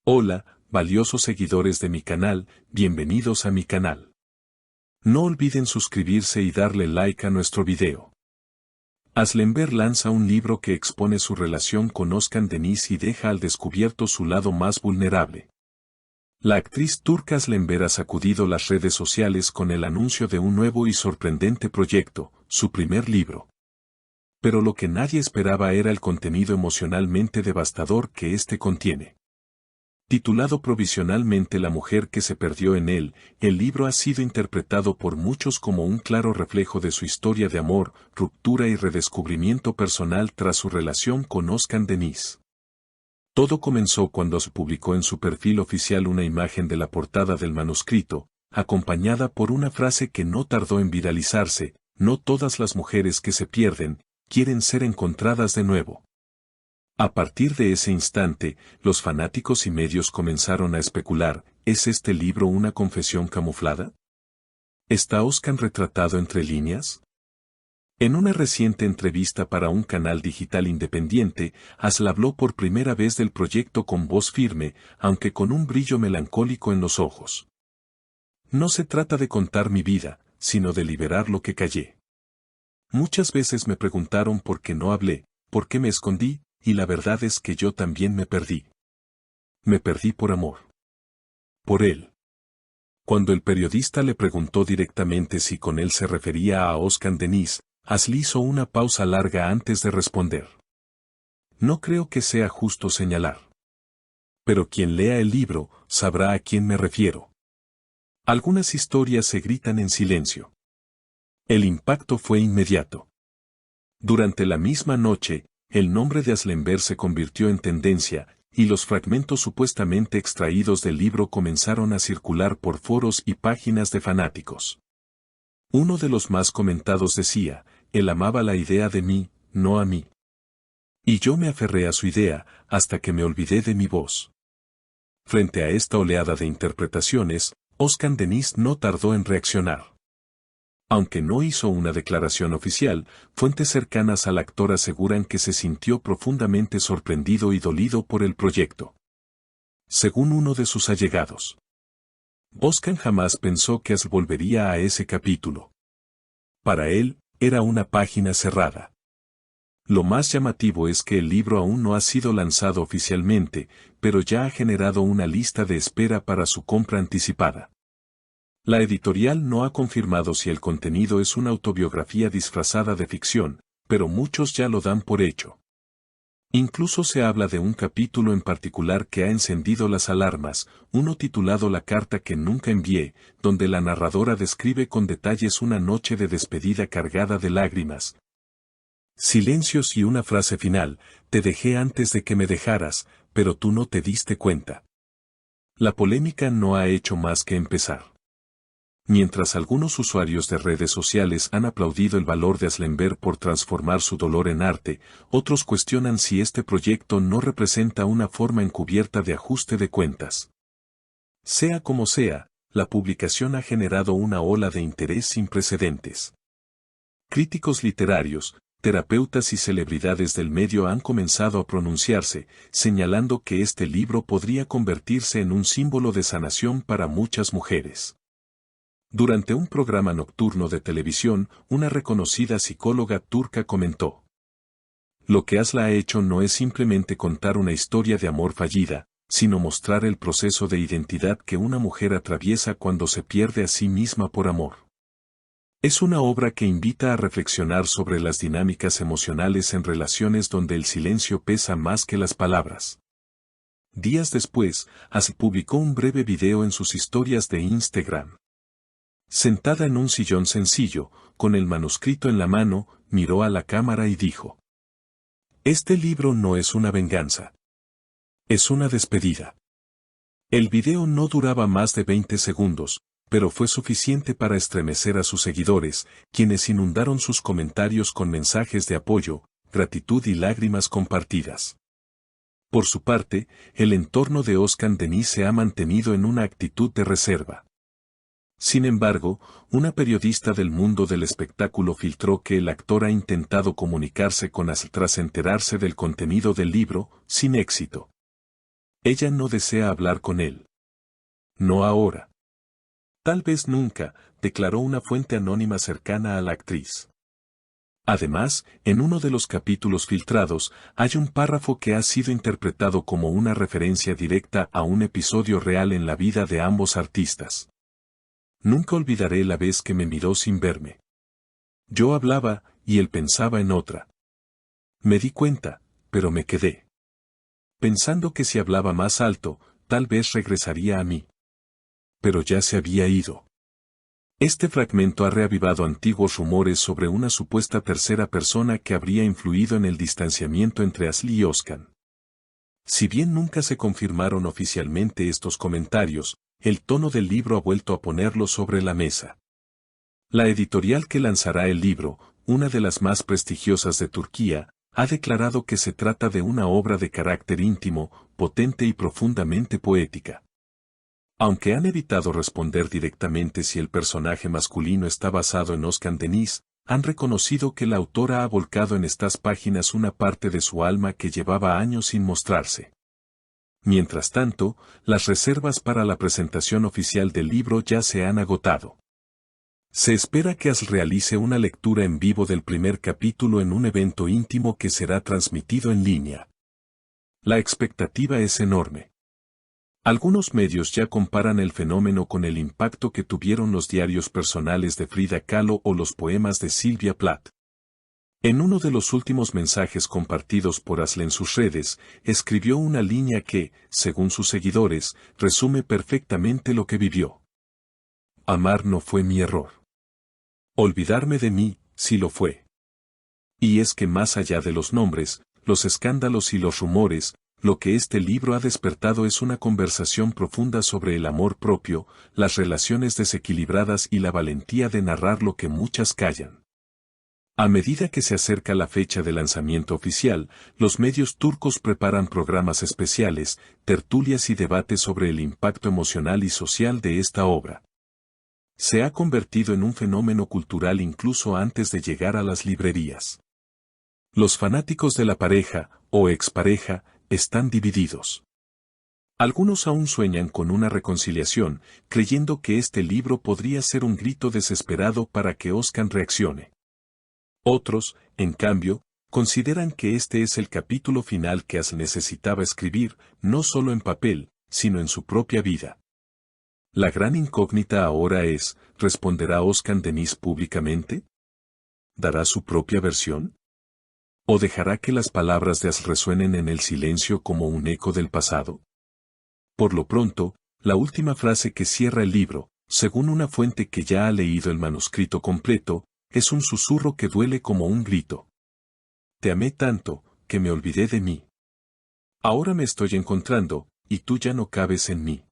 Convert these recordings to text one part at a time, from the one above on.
Hola, valiosos seguidores de mi canal, bienvenidos a mi canal. No olviden suscribirse y darle like a nuestro video. Aslember lanza un libro que expone su relación con Özkan Deniz y deja al descubierto su lado más vulnerable. La actriz turca Aslember ha sacudido las redes sociales con el anuncio de un nuevo y sorprendente proyecto, su primer libro. Pero lo que nadie esperaba era el contenido emocionalmente devastador que este contiene. Titulado provisionalmente La mujer que se perdió en él, el libro ha sido interpretado por muchos como un claro reflejo de su historia de amor, ruptura y redescubrimiento personal tras su relación con Özkan Deniz. Todo comenzó cuando se publicó en su perfil oficial una imagen de la portada del manuscrito, acompañada por una frase que no tardó en viralizarse: no todas las mujeres que se pierden, quieren ser encontradas de nuevo. A partir de ese instante, los fanáticos y medios comenzaron a especular: ¿es este libro una confesión camuflada? ¿Está Özkan retratado entre líneas? En una reciente entrevista para un canal digital independiente, Asl habló por primera vez del proyecto con voz firme, aunque con un brillo melancólico en los ojos. No se trata de contar mi vida, sino de liberar lo que callé. Muchas veces me preguntaron por qué no hablé, por qué me escondí, y la verdad es que yo también me perdí. Me perdí por amor. Por él. Cuando el periodista le preguntó directamente si con él se refería a Özkan Deniz, Asl hizo una pausa larga antes de responder. No creo que sea justo señalar. Pero quien lea el libro, sabrá a quién me refiero. Algunas historias se gritan en silencio. El impacto fue inmediato. Durante la misma noche, el nombre de Aslember se convirtió en tendencia, y los fragmentos supuestamente extraídos del libro comenzaron a circular por foros y páginas de fanáticos. Uno de los más comentados decía: él amaba la idea de mí, no a mí. Y yo me aferré a su idea, hasta que me olvidé de mi voz. Frente a esta oleada de interpretaciones, Özkan Deniz no tardó en reaccionar. Aunque no hizo una declaración oficial, fuentes cercanas al actor aseguran que se sintió profundamente sorprendido y dolido por el proyecto. Según uno de sus allegados, Özkan jamás pensó que Asl volvería a ese capítulo. Para él, era una página cerrada. Lo más llamativo es que el libro aún no ha sido lanzado oficialmente, pero ya ha generado una lista de espera para su compra anticipada. La editorial no ha confirmado si el contenido es una autobiografía disfrazada de ficción, pero muchos ya lo dan por hecho. Incluso se habla de un capítulo en particular que ha encendido las alarmas, uno titulado La carta que nunca envié, donde la narradora describe con detalles una noche de despedida cargada de lágrimas, silencios y una frase final: te dejé antes de que me dejaras, pero tú no te diste cuenta. La polémica no ha hecho más que empezar. Mientras algunos usuarios de redes sociales han aplaudido el valor de Aslember por transformar su dolor en arte, otros cuestionan si este proyecto no representa una forma encubierta de ajuste de cuentas. Sea como sea, la publicación ha generado una ola de interés sin precedentes. Críticos literarios, terapeutas y celebridades del medio han comenzado a pronunciarse, señalando que este libro podría convertirse en un símbolo de sanación para muchas mujeres. Durante un programa nocturno de televisión, una reconocida psicóloga turca comentó: lo que Asl ha hecho no es simplemente contar una historia de amor fallida, sino mostrar el proceso de identidad que una mujer atraviesa cuando se pierde a sí misma por amor. Es una obra que invita a reflexionar sobre las dinámicas emocionales en relaciones donde el silencio pesa más que las palabras. Días después, Asl publicó un breve video en sus historias de Instagram. Sentada en un sillón sencillo, con el manuscrito en la mano, miró a la cámara y dijo: este libro no es una venganza. Es una despedida. El video no duraba más de 20 segundos, pero fue suficiente para estremecer a sus seguidores, quienes inundaron sus comentarios con mensajes de apoyo, gratitud y lágrimas compartidas. Por su parte, el entorno de Özkan Deniz se ha mantenido en una actitud de reserva. Sin embargo, una periodista del mundo del espectáculo filtró que el actor ha intentado comunicarse con Asl tras enterarse del contenido del libro, sin éxito. Ella no desea hablar con él. No ahora. Tal vez nunca, declaró una fuente anónima cercana a la actriz. Además, en uno de los capítulos filtrados, hay un párrafo que ha sido interpretado como una referencia directa a un episodio real en la vida de ambos artistas. Nunca olvidaré la vez que me miró sin verme. Yo hablaba, y él pensaba en otra. Me di cuenta, pero me quedé. Pensando que si hablaba más alto, tal vez regresaría a mí. Pero ya se había ido. Este fragmento ha reavivado antiguos rumores sobre una supuesta tercera persona que habría influido en el distanciamiento entre Ashley y Oscar. Si bien nunca se confirmaron oficialmente estos comentarios, el tono del libro ha vuelto a ponerlo sobre la mesa. La editorial que lanzará el libro, una de las más prestigiosas de Turquía, ha declarado que se trata de una obra de carácter íntimo, potente y profundamente poética. Aunque han evitado responder directamente si el personaje masculino está basado en Oscar Denis, han reconocido que la autora ha volcado en estas páginas una parte de su alma que llevaba años sin mostrarse. Mientras tanto, las reservas para la presentación oficial del libro ya se han agotado. Se espera que As realice una lectura en vivo del primer capítulo en un evento íntimo que será transmitido en línea. La expectativa es enorme. Algunos medios ya comparan el fenómeno con el impacto que tuvieron los diarios personales de Frida Kahlo o los poemas de Sylvia Plath. En uno de los últimos mensajes compartidos por Asle en sus redes, escribió una línea que, según sus seguidores, resume perfectamente lo que vivió. Amar no fue mi error. Olvidarme de mí, sí lo fue. Y es que más allá de los nombres, los escándalos y los rumores, lo que este libro ha despertado es una conversación profunda sobre el amor propio, las relaciones desequilibradas y la valentía de narrar lo que muchas callan. A medida que se acerca la fecha de lanzamiento oficial, los medios turcos preparan programas especiales, tertulias y debates sobre el impacto emocional y social de esta obra. Se ha convertido en un fenómeno cultural incluso antes de llegar a las librerías. Los fanáticos de la pareja, o expareja, están divididos. Algunos aún sueñan con una reconciliación, creyendo que este libro podría ser un grito desesperado para que Oscar reaccione. Otros, en cambio, consideran que este es el capítulo final que As necesitaba escribir, no solo en papel, sino en su propia vida. La gran incógnita ahora es, ¿responderá Oscar Denis públicamente? ¿Dará su propia versión? ¿O dejará que las palabras de As resuenen en el silencio como un eco del pasado? Por lo pronto, la última frase que cierra el libro, según una fuente que ya ha leído el manuscrito completo, es un susurro que duele como un grito. Te amé tanto, que me olvidé de mí. Ahora me estoy encontrando, y tú ya no cabes en mí.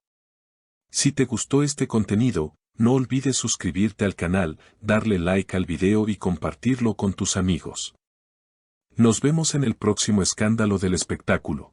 Si te gustó este contenido, no olvides suscribirte al canal, darle like al video y compartirlo con tus amigos. Nos vemos en el próximo escándalo del espectáculo.